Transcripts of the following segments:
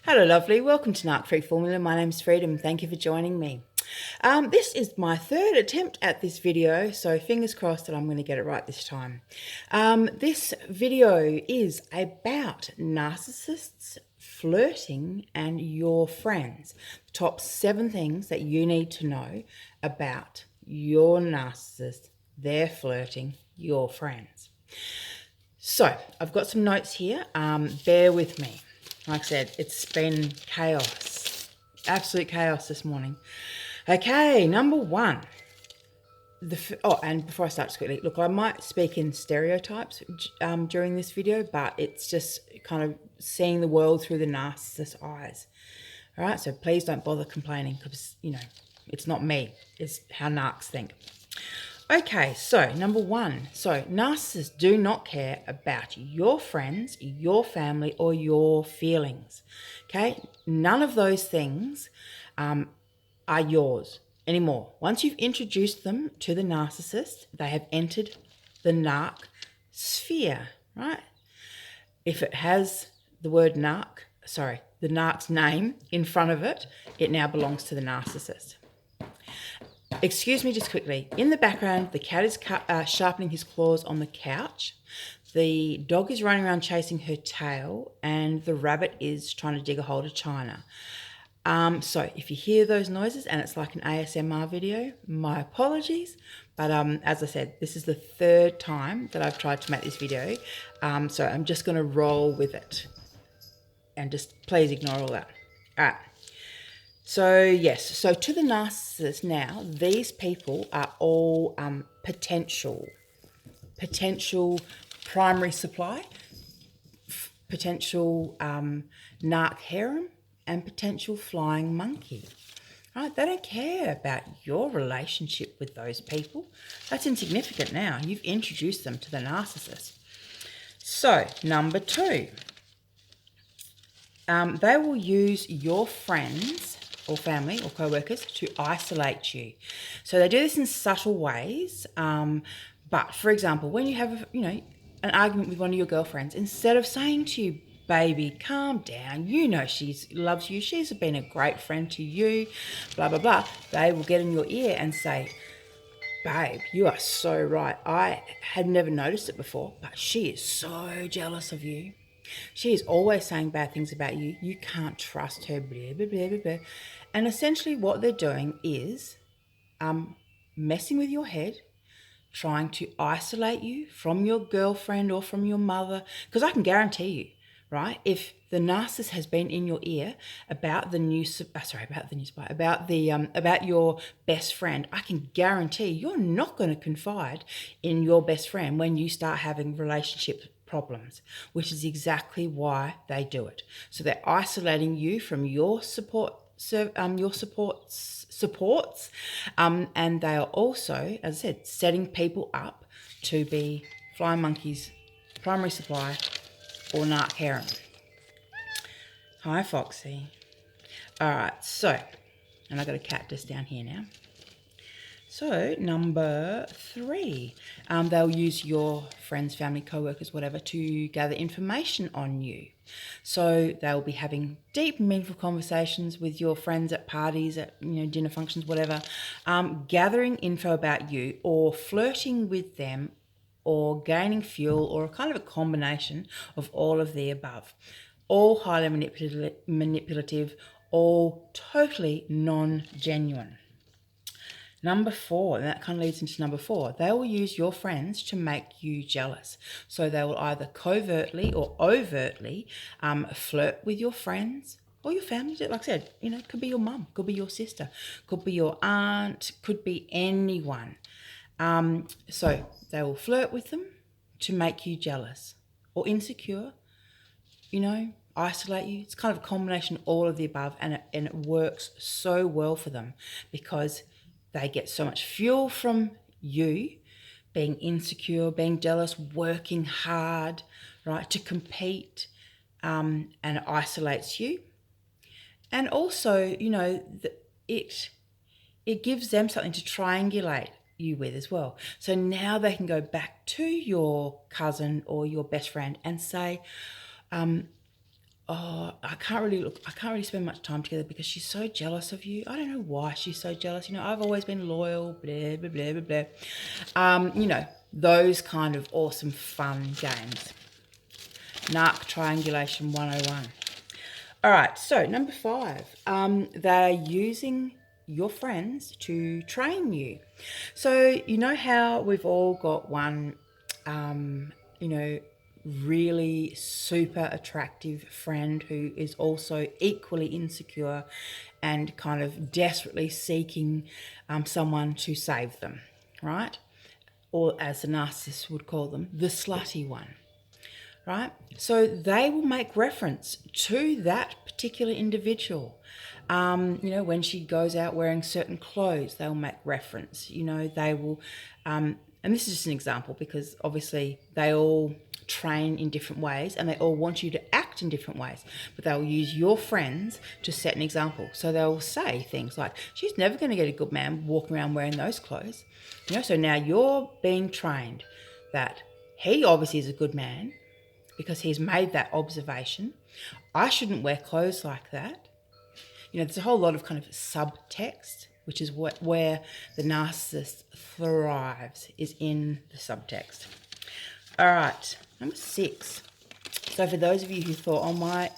Hello lovely, welcome to Narc Free Formula. My name's Freedom, thank you for joining me. This is my third attempt at this video, so fingers crossed that I'm going to get it right this time. This video is about narcissists, flirting and your friends. The top 7 things that you need to know about your narcissist, their flirting, your friends. So I've got some notes here, bear with me. Like I said, it's been chaos, absolute chaos this morning. Okay, number 1. And before I start, just quickly, look, I might speak in stereotypes during this video, but it's just kind of seeing the world through the narcissist's eyes. All right, so please don't bother complaining because, it's not me, it's how narcs think. Okay, so number 1. So narcissists do not care about your friends, your family, or your feelings. Okay, none of those things are yours anymore. Once you've introduced them to the narcissist, they have entered the narc sphere, right? If it has the word narc, the narc's name in front of it, it now belongs to the narcissist. Excuse me just quickly. In the background, the cat is sharpening his claws on the couch. The dog is running around chasing her tail, and the rabbit is trying to dig a hole to China. So if you hear those noises and it's like an ASMR video, my apologies. But as I said, this is the 3rd time that I've tried to make this video. So I'm just going to roll with it. And just please ignore all that. All right. So yes, so to the narcissist now, these people are all potential primary supply, potential narc harem, and potential flying monkey. Right? They don't care about your relationship with those people. That's insignificant now. You've introduced them to the narcissist. So number 2, they will use your friends or family or co-workers to isolate you. So they do this in subtle ways. But for example, when you have, an argument with one of your girlfriends, instead of saying to you, baby, calm down, she loves you, she's been a great friend to you, blah, blah, blah, they will get in your ear and say, babe, you are so right. I had never noticed it before, but she is so jealous of you. She is always saying bad things about you. You can't trust her, blah, blah, blah, blah, blah. And essentially what they're doing is messing with your head, trying to isolate you from your girlfriend or from your mother. Because I can guarantee you, right, if the narcissist has been in your ear about about your best friend, I can guarantee you're not going to confide in your best friend when you start having relationship problems, which is exactly why they do it. So they're isolating you from your supports, and they are also, as I said, setting people up to be flying monkeys, primary supply, or narc harem. Hi, Foxy. All right, so, and I've got a cat just down here now. So number 3, they'll use your friends, family, co-workers, whatever, to gather information on you. So they'll be having deep, meaningful conversations with your friends at parties, at dinner functions, whatever, gathering info about you or flirting with them or gaining fuel or a kind of a combination of all of the above. All highly manipulative, all totally non-genuine. Number 4, and that kind of leads into number 4, they will use your friends to make you jealous. So they will either covertly or overtly flirt with your friends or your family. Like I said, it could be your mum, could be your sister, could be your aunt, could be anyone. So they will flirt with them to make you jealous or insecure, isolate you. It's kind of a combination of all of the above, and it works so well for them because they get so much fuel from you being insecure, being jealous, working hard, right, to compete, and it isolates you. And also, it gives them something to triangulate you with as well. So now they can go back to your cousin or your best friend and say, oh, I can't really spend much time together because she's so jealous of you. I don't know why she's so jealous. I've always been loyal, blah, blah, blah, blah, blah. Those kind of awesome, fun games. Narc Triangulation 101. All right, so number 5, they're using your friends to train you. So how we've all got one, really super attractive friend who is also equally insecure and kind of desperately seeking someone to save them, right? Or as the narcissist would call them, the slutty one. Right? So they will make reference to that particular individual. When she goes out wearing certain clothes, they'll make reference. They will, and this is just an example because obviously they all train in different ways and they all want you to act in different ways, but they'll use your friends to set an example. So they'll say things like, she's never going to get a good man walking around wearing those clothes. So now you're being trained that he obviously is a good man, because he's made that observation. I shouldn't wear clothes like that. There's a whole lot of kind of subtext, which is where the narcissist thrives, is in the subtext. All right, number 6. So for those of you who thought, oh, my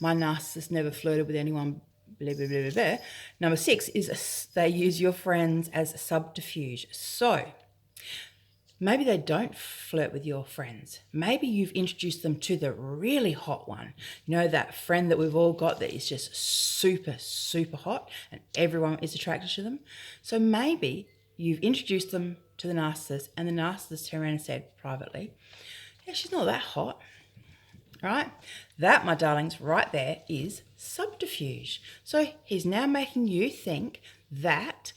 narcissist never flirted with anyone, blah, blah, blah, blah, blah. Number 6 is they use your friends as a subterfuge. So maybe they don't flirt with your friends. Maybe you've introduced them to the really hot one. That friend that we've all got that is just super, super hot and everyone is attracted to them. So maybe you've introduced them to the narcissist and the narcissist turned around and said privately, yeah, she's not that hot. Right? That, my darlings, right there is subterfuge. So he's now making you think that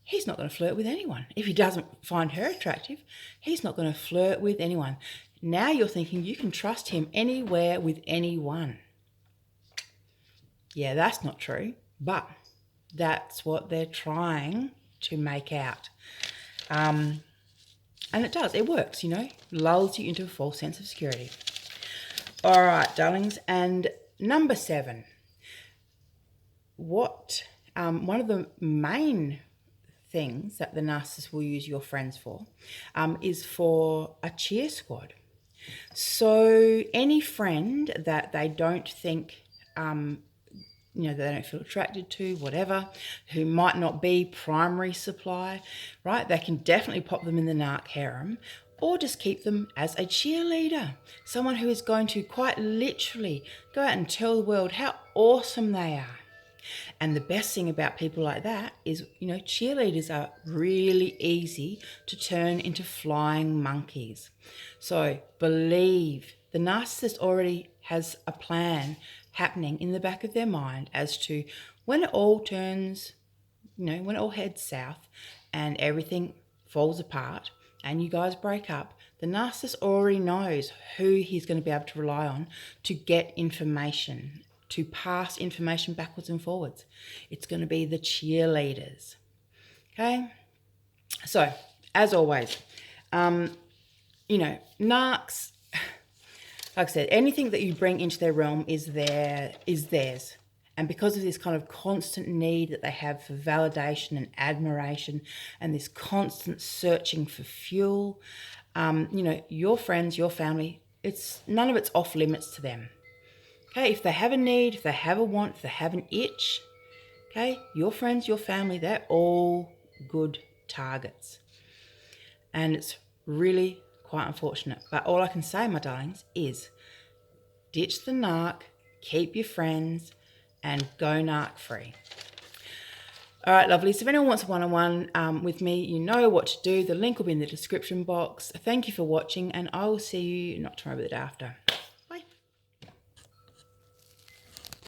he's not going to flirt with anyone. If he doesn't find her attractive, he's not going to flirt with anyone. Now you're thinking you can trust him anywhere with anyone. Yeah, that's not true, but that's what they're trying to make out. And it does. It works, lulls you into a false sense of security. All right, darlings. And number 7. One of the main things that the narcissist will use your friends for is for a cheer squad. So any friend that they don't think, they don't feel attracted to, whatever, who might not be primary supply, right? They can definitely pop them in the narc harem, or just keep them as a cheerleader, someone who is going to quite literally go out and tell the world how awesome they are. And the best thing about people like that is, cheerleaders are really easy to turn into flying monkeys. So believe the narcissist already has a plan happening in the back of their mind as to when it all turns, when it all heads south and everything falls apart and you guys break up, the narcissist already knows who he's going to be able to rely on to get information, to pass information backwards and forwards. It's going to be the cheerleaders. Okay? So, as always, narcs, like I said, anything that you bring into their realm is theirs. And because of this kind of constant need that they have for validation and admiration and this constant searching for fuel, your friends, your family, none of it's off limits to them. Okay, if they have a need, if they have a want, if they have an itch, okay, your friends, your family, they're all good targets. And it's really quite unfortunate. But all I can say, my darlings, is ditch the narc, keep your friends, and go narc free. All right, lovely. So if anyone wants a one-on-one with me, you know what to do. The link will be in the description box. Thank you for watching, and I will see you not tomorrow, but the day after.